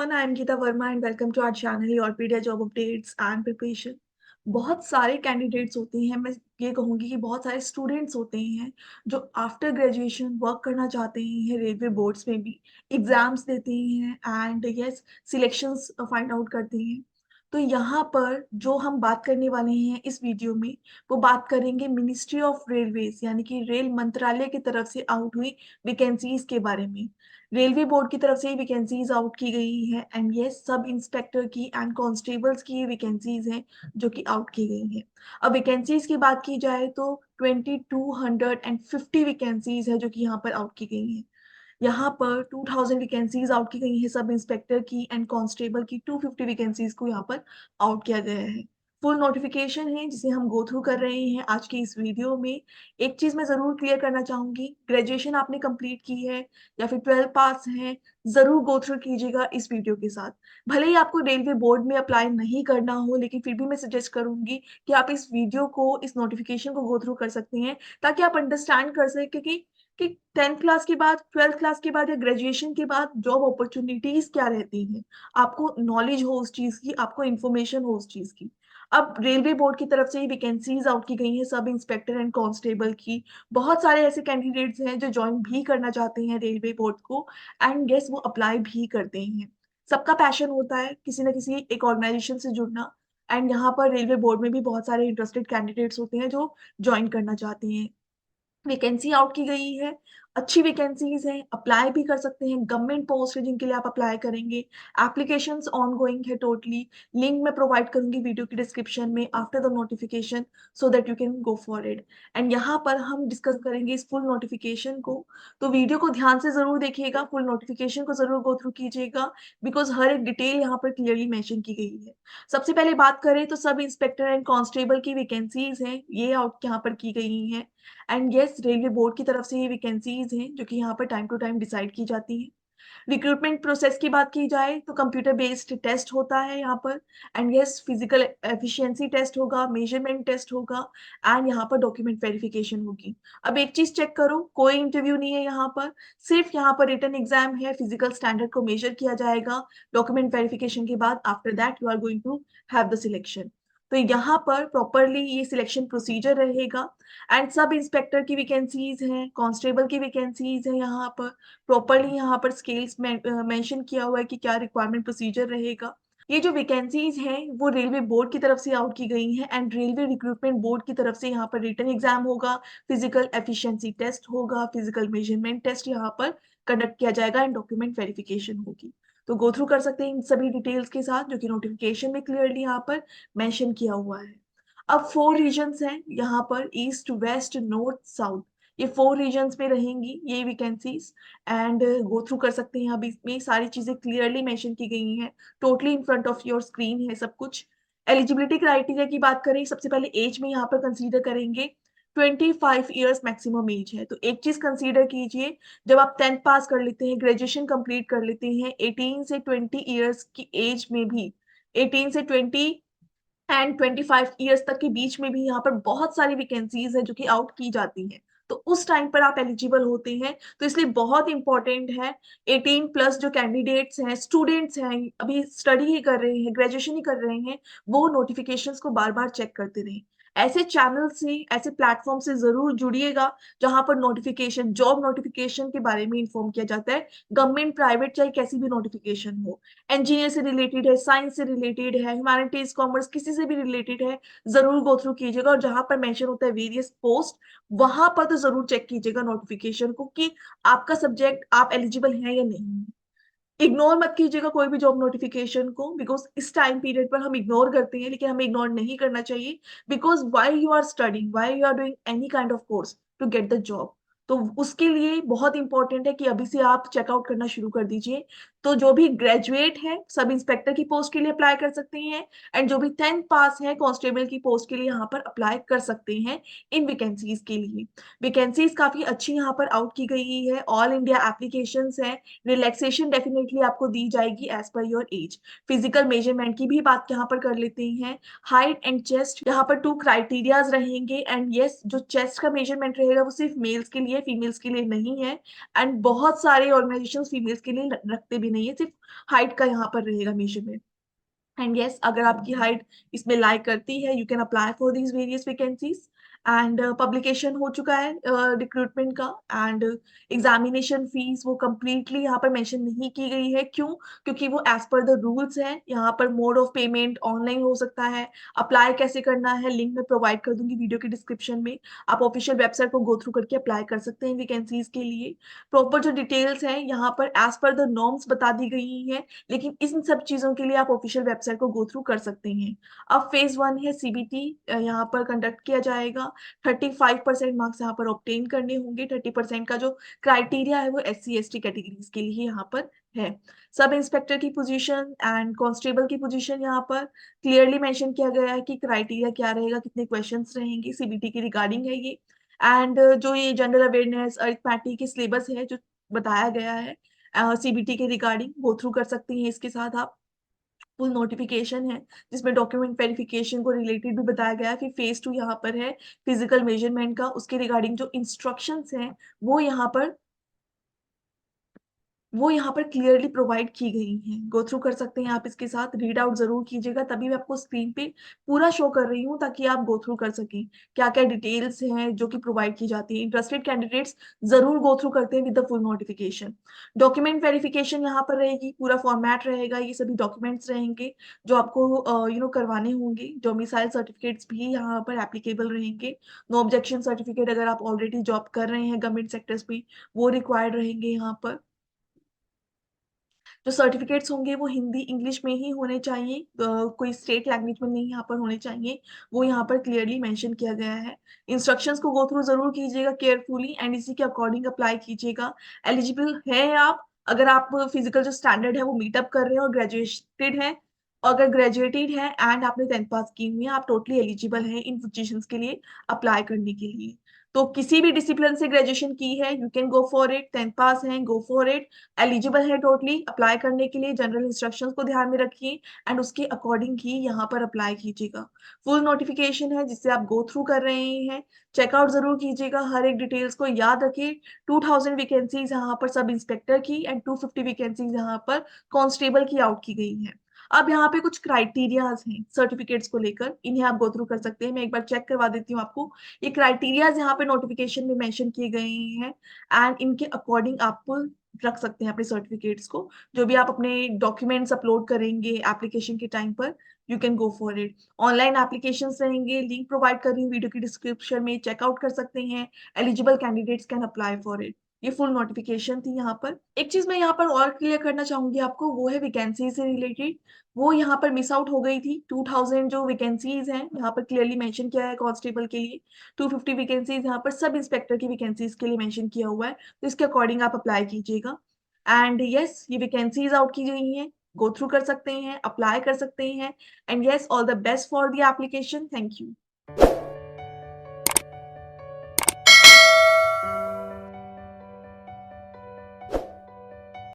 everyone, I am Geeta Verma and welcome to our channel Yorpedia Job Updates and Preparation। बहुत सारे candidates होते हैं, मैं ये कहूँगी कि बहुत सारे स्टूडेंट्स होते हैं जो आफ्टर ग्रेजुएशन वर्क करना चाहते हैं रेलवे बोर्ड्स में भी, एग्जाम्स देते हैं and yes selections find out करते हैं। तो यहाँ पर जो हम बात करने वाले हैं इस वीडियो में, वो बात करेंगे मिनिस्ट्री ऑफ रेलवेज यानी कि रेल मंत्रालय की तरफ से आउट हुई वैकेंसीज के बारे में। रेलवे बोर्ड की तरफ से वैकेंसीज आउट की गई है एंड यस सब इंस्पेक्टर की एंड कांस्टेबल्स की वैकेंसीज हैं जो कि आउट की गई हैं। अब वैकेंसीज की बात की जाए तो 2250 वैकेंसीज है जो कि यहाँ पर आउट की गई हैं। यहाँ पर 2000 वैकेंसीज आउट की गई हैं सब इंस्पेक्टर की एंड कांस्टेबल की 250 वैकेंसीज को यहाँ पर आउट किया गया है। फुल नोटिफिकेशन है जिसे हम गो थ्रू कर रहे हैं आज की इस वीडियो में। एक चीज मैं जरूर क्लियर करना चाहूंगी, ग्रेजुएशन आपने कंप्लीट की है या फिर 12 पास है, जरूर गो थ्रू कीजिएगा इस वीडियो के साथ। भले ही आपको रेलवे बोर्ड में अप्लाई नहीं करना हो, लेकिन फिर भी मैं सजेस्ट करूंगी कि आप इस वीडियो को, इस नोटिफिकेशन को गो थ्रू कर सकते हैं ताकि आप अंडरस्टैंड कर सकें कि 10th क्लास के बाद, 12th क्लास के बाद या ग्रेजुएशन के बाद जॉब अपॉर्चुनिटीज क्या रहती हैं। आपको नॉलेज हो उस चीज की, आपको इन्फॉर्मेशन हो उस चीज की। अब रेलवे बोर्ड की तरफ से ही वैकेंसीज आउट की गई हैं सब इंस्पेक्टर एंड कांस्टेबल की। बहुत सारे ऐसे कैंडिडेट्स हैं जो ज्वाइन भी करना चाहते हैं रेलवे बोर्ड को एंड गेस वो अप्लाई भी करते हैं। सबका पैशन होता है किसी ना किसी एक ऑर्गेनाइजेशन से जुड़ना एंड यहाँ पर रेलवे बोर्ड में भी बहुत सारे इंटरेस्टेड कैंडिडेट्स होते हैं जो ज्वाइन करना चाहते हैं। वैकेंसी आउट की गई है, अच्छी वैकेंसीज हैं, अप्लाई भी कर सकते हैं। गवर्नमेंट पोस्ट है जिनके लिए आप अप्लाई करेंगे। एप्लीकेशंस ऑन गोइंग है टोटली। लिंक मैं प्रोवाइड करूंगी वीडियो की डिस्क्रिप्शन में after the notification so that you can go for it. And यहाँ पर हम डिस्कस करेंगे इस फुल नोटिफिकेशन को, तो वीडियो को ध्यान से जरूर देखिएगा, फुल नोटिफिकेशन को जरूर गो थ्रू कीजिएगा बिकॉज हर एक डिटेल यहाँ पर क्लियरली मेंशन की गई है। सबसे पहले बात करें तो सब इंस्पेक्टर एंड कांस्टेबल की वैकेंसीज हैं, ये आउट यहाँ पर की गई हैं। एंड यस रेलवे बोर्ड की तरफ से ये वैकेंसीज हैं जो कि यहाँ पर टाइम टू टाइम डिसाइड की जाती हैं। रिक्रूटमेंट प्रोसेस की बात की जाए तो कंप्यूटर बेस्ड टेस्ट होता है यहाँ पर and yes physical efficiency test होगा, मेजरमेंट टेस्ट होगा एंड यहाँ पर डॉक्यूमेंट वेरिफिकेशन होगी। अब एक चीज चेक करो, कोई इंटरव्यू नहीं है यहाँ पर, सिर्फ यहाँ पर रिटन एग्जाम है। फिजिकल स्टैंडर्ड को मेजर किया जाएगा डॉक्यूमेंट वेरिफिकेशन के बाद। After that you are going to have the selection. तो यहाँ पर प्रॉपरली ये सिलेक्शन प्रोसीजर रहेगा। एंड सब इंस्पेक्टर की वैकेंसीज हैं, कांस्टेबल की वैकेंसीज हैं, यहाँ पर प्रॉपरली यहाँ पर स्केल्स में मेंशन किया हुआ है कि क्या रिक्वायरमेंट प्रोसीजर रहेगा। ये जो वैकेंसीज हैं वो रेलवे बोर्ड की तरफ से आउट की गई हैं एंड रेलवे रिक्रूटमेंट बोर्ड की तरफ से यहाँ पर रिटन एग्जाम होगा, फिजिकल एफिशिएंसी टेस्ट होगा, फिजिकल मेजरमेंट टेस्ट यहाँ पर कंडक्ट किया जाएगा एंड डॉक्यूमेंट वेरिफिकेशन होगी। तो गो थ्रू कर सकते हैं इन सभी डिटेल्स के साथ जो कि नोटिफिकेशन में क्लियरली यहाँ पर मेंशन किया हुआ है। अब 4 रीजन्स हैं यहाँ पर, ईस्ट, वेस्ट, नॉर्थ, साउथ। ये 4 रीजन्स में रहेंगी ये वैकेंसीज एंड गो थ्रू कर सकते हैं। अभी इसमें सारी चीजें क्लियरली मेंशन की गई हैं, totally in front of your screen है सब कुछ। एलिजिबिलिटी क्राइटेरिया की बात करें, सबसे पहले एज में यहाँ पर कंसीडर करेंगे। 25 ईयर्स मैक्सिमम एज है। तो एक चीज कंसीडर कीजिए, जब आप 10th पास कर लेते हैं, ग्रेजुएशन कंप्लीट कर लेते हैं, 18 से 20 ईयर्स की एज में भी, 18 से 20 एंड 25 ईयर्स तक के बीच में भी यहाँ पर बहुत सारी वैकेंसीज है जो कि आउट की जाती हैं। तो उस टाइम पर आप एलिजिबल होते हैं, तो इसलिए बहुत इंपॉर्टेंट है 18 प्लस जो कैंडिडेट्स हैं, स्टूडेंट्स हैं, अभी स्टडी ही कर रहे हैं, ग्रेजुएशन ही कर रहे हैं, वो नोटिफिकेशंस को बार बार चेक करते रहें। ऐसे चैनल से, ऐसे प्लेटफॉर्म से जरूर जुड़िएगा जहां पर नोटिफिकेशन, जॉब नोटिफिकेशन के बारे में इंफॉर्म किया जाता है। गवर्नमेंट, प्राइवेट, चाहे कैसी भी नोटिफिकेशन हो, इंजीनियर से रिलेटेड है, साइंस से रिलेटेड है, ह्यूमैनिटीज, कॉमर्स, किसी से भी रिलेटेड है, जरूर गो थ्रू कीजिएगा। और जहां पर मेंशन होता है वेरियस पोस्ट, वहां पर तो जरूर चेक कीजिएगा नोटिफिकेशन को कि आपका सब्जेक्ट, आप एलिजिबल हैं या नहीं। इग्नोर मत कीजिएगा कोई भी जॉब नोटिफिकेशन को बिकॉज इस टाइम पीरियड पर हम इग्नोर करते हैं, लेकिन हमें इग्नोर नहीं करना चाहिए because why you are studying, why you are doing any kind of course to get the job. तो उसके लिए बहुत इंपॉर्टेंट है कि अभी से आप चेकआउट करना शुरू कर दीजिए। तो जो भी ग्रेजुएट है सब इंस्पेक्टर की पोस्ट के लिए अप्लाई कर सकते हैं एंड जो भी 10th पास है कांस्टेबल की पोस्ट के लिए यहाँ पर अप्लाई कर सकते हैं इन वैकेंसीज के लिए। वैकेंसीज काफी अच्छी यहाँ पर आउट की गई है, ऑल इंडिया एप्लीकेशन है। रिलैक्सेशन डेफिनेटली आपको दी जाएगी as per your age. Physical measurement की भी बात यहाँ पर कर लेते हैं। हाइट एंड चेस्ट, यहाँ पर 2 क्राइटेरियाज रहेंगे एंड यस जो चेस्ट का मेजरमेंट रहेगा वो सिर्फ मेल्स के लिए, फीमेल्स के लिए नहीं है। एंड बहुत सारे ऑर्गेनाइजेशन फीमेल्स के लिए रखते भी नहीं है, सिर्फ हाइट का यहाँ पर रहेगा मेजरमेंट। एंड यस, अगर आपकी हाइट इसमें लाइक करती है, you can apply for these various vacancies. And publication हो चुका है रिक्रूटमेंट का। एंड एग्जामिनेशन फीस वो कंप्लीटली यहाँ पर मेंशन नहीं की गई है। क्यों? क्योंकि वो एज पर द रूल्स है। यहाँ पर मोड ऑफ पेमेंट ऑनलाइन हो सकता है। अप्लाई कैसे करना है, लिंक मैं प्रोवाइड कर दूंगी वीडियो के डिस्क्रिप्शन में। आप ऑफिशियल वेबसाइट को गो थ्रू करके अप्लाई कर सकते हैं वैकेंसीज के लिए। प्रॉपर जो डिटेल्स है यहाँ पर एज पर द नॉर्म्स बता दी गई है, लेकिन इन सब चीजों के लिए आप ऑफिशियल वेबसाइट को गो थ्रू कर सकते हैं। अब फेज 1 है सीबीटी, यहाँ पर कंडक्ट किया जाएगा। 35% मार्क्स यहाँ पर ऑब्टेन करने होंगे। 30% का जो क्राइटेरिया है वो SC ST कैटेगरीज के लिए यहाँ पर है। सब इंस्पेक्टर की पोजीशन एंड कांस्टेबल की पोजीशन यहाँ पर क्लियरली मेंशन किया गया है कि क्राइटेरिया क्या रहेगा, कितने क्वेश्चंस रहेंगे, सीबीटी की रिगार्डिंग है ये। एंड जो ये जनरल अवेयरनेस अरिथमेटिक की सिलेबस है जो बताया गया है सीबीटी के रिगार्डिंग, गो थ्रू कर सकती हैं इसके साथ आप। फुल नोटिफिकेशन है जिसमें डॉक्यूमेंट वेरिफिकेशन को रिलेटेड भी बताया गया है। फिर फेज 2 यहाँ पर है फिजिकल मेजरमेंट का, उसके रिगार्डिंग जो इंस्ट्रक्शंस हैं वो यहाँ पर क्लियरली प्रोवाइड की गई हैं। गो थ्रू कर सकते हैं आप इसके साथ, रीड आउट जरूर कीजिएगा, तभी मैं आपको स्क्रीन पे पूरा शो कर रही हूँ ताकि आप गो थ्रू कर सकें क्या क्या डिटेल्स हैं जो कि प्रोवाइड की जाती है। इंटरेस्टेड कैंडिडेट्स जरूर गो थ्रू करते हैं with the full notification. Document verification यहाँ पर रहेगी, पूरा फॉर्मेट रहेगा, ये सभी डॉक्यूमेंट्स रहेंगे जो आपको करवाने होंगे। डोमिसाइल सर्टिफिकेट्स भी यहाँ पर एप्लीकेबल रहेंगे। नो ऑब्जेक्शन सर्टिफिकेट अगर आप ऑलरेडी जॉब कर रहे हैं गवर्नमेंट सेक्टर्स में, वो रिक्वायर्ड रहेंगे यहाँ पर। जो सर्टिफिकेट्स होंगे वो हिंदी इंग्लिश में ही होने चाहिए, कोई स्टेट लैंग्वेज में नहीं यहाँ पर होने चाहिए, वो यहाँ पर क्लियरली मेंशन किया गया है। इंस्ट्रक्शंस को गो थ्रू जरूर कीजिएगा केयरफुली एंड इसी के अकॉर्डिंग अप्लाई कीजिएगा। एलिजिबल है आप, अगर आप फिजिकल जो स्टैंडर्ड है वो मीटअप कर रहे हैं और ग्रेजुएटेड है, अगर ग्रेजुएटेड है एंड आपने 10th पास की हुई है, आप टोटली एलिजिबल हैं इन पोजीशंस के लिए अप्लाई करने के लिए। तो किसी भी डिसिप्लिन से ग्रेजुएशन की है, you can go for it. 10th पास है, गो फॉर इट, एलिजिबल है टोटली अप्लाई करने के लिए। जनरल इंस्ट्रक्शंस को ध्यान में रखिए एंड उसके अकॉर्डिंग ही यहाँ पर अप्लाई कीजिएगा। फुल नोटिफिकेशन है जिससे आप गो थ्रू कर रहे हैं, चेकआउट जरूर कीजिएगा, हर एक डिटेल्स को याद रखिए। 2000 वैकेंसीज यहाँ पर सब इंस्पेक्टर की एंड 250 वैकेंसीज यहाँ पर कांस्टेबल की आउट की गई है। अब यहाँ पे कुछ क्राइटेरियाज हैं सर्टिफिकेट्स को लेकर, इन्हें आप गो थ्रू कर सकते हैं। मैं एक बार चेक करवा देती हूँ आपको। ये क्राइटेरियाज यहाँ पे नोटिफिकेशन में मेंशन किए गए हैं एंड इनके अकॉर्डिंग आप रख सकते हैं अपने सर्टिफिकेट्स को। जो भी आप अपने डॉक्यूमेंट्स अपलोड करेंगे एप्लीकेशन के टाइम पर, you can go for it. Online application रहेंगे, लिंक प्रोवाइड कर रही हूँ वीडियो की डिस्क्रिप्शन में, चेकआउट कर सकते हैं। Eligible candidates can apply for it. ये फुल नोटिफिकेशन थी यहाँ पर। एक चीज मैं यहाँ पर और क्लियर करना चाहूंगी आपको, वो है वैकेंसी से रिलेटेड। वो यहाँ पर मिस आउट हो गई थी। 2000 जो वैकेंसीज हैं यहाँ पर क्लियरली मेंशन किया है कांस्टेबल के लिए। 250 वैकेंसीज यहाँ पर सब इंस्पेक्टर की वैकेंसीज के लिए मेंशन किया हुआ है, तो इसके अकॉर्डिंग आप अप्लाई कीजिएगा। एंड यस, ये वैकेंसीज आउट की गई हैं, गो थ्रू कर सकते हैं, अप्लाई कर सकते हैं। And yes, all the best for the application. Thank you.